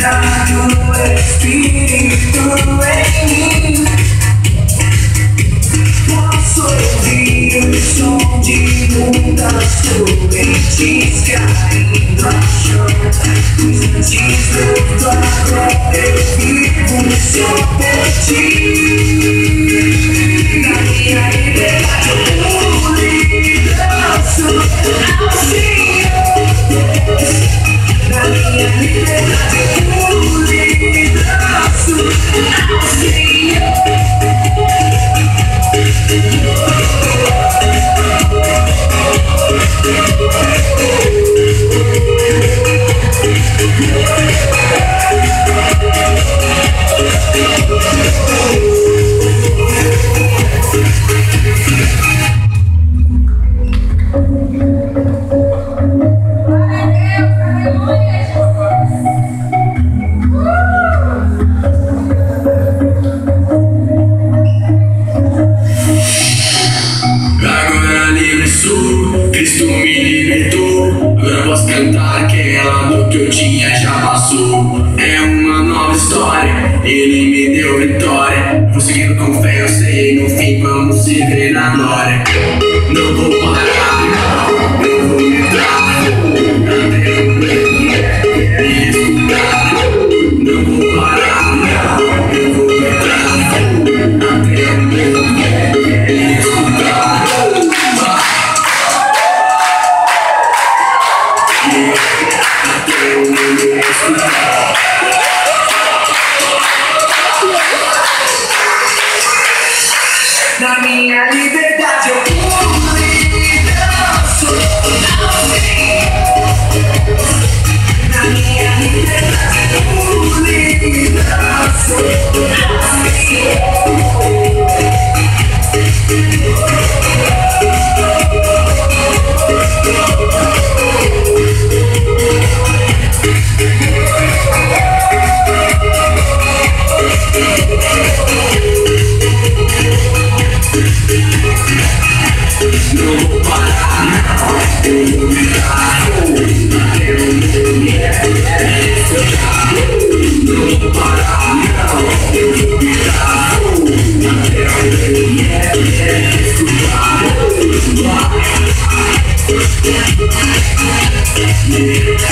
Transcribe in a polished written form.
vida do Espírito em mim. Posso ouvir o som de muitas correntes caindo ao chão. Os anjos do agora eu vivo só por ti. Na minha liberdade eu pude danço ao Senhor. Na minha liberdade eu pude danço ao Senhor. Cristo me libertou, agora posso cantar aquela dor que eu tinha já passou. É uma nova história, Ele me deu vitória. Vou seguindo com fé, eu sei, no fim vamos se ver na glória. Não vou parar, não, eu vou gritar até eu me escutar. Não vou parar, não, eu vou gritar até eu me escutar. Na minha liberdade eu pude danço ao Senhor. Na minha liberdade eu pude danço ao Senhor. Não vou parar, eu vou gritar até eu me escutar. Não vou parar, eu vou gritar até eu me escutar.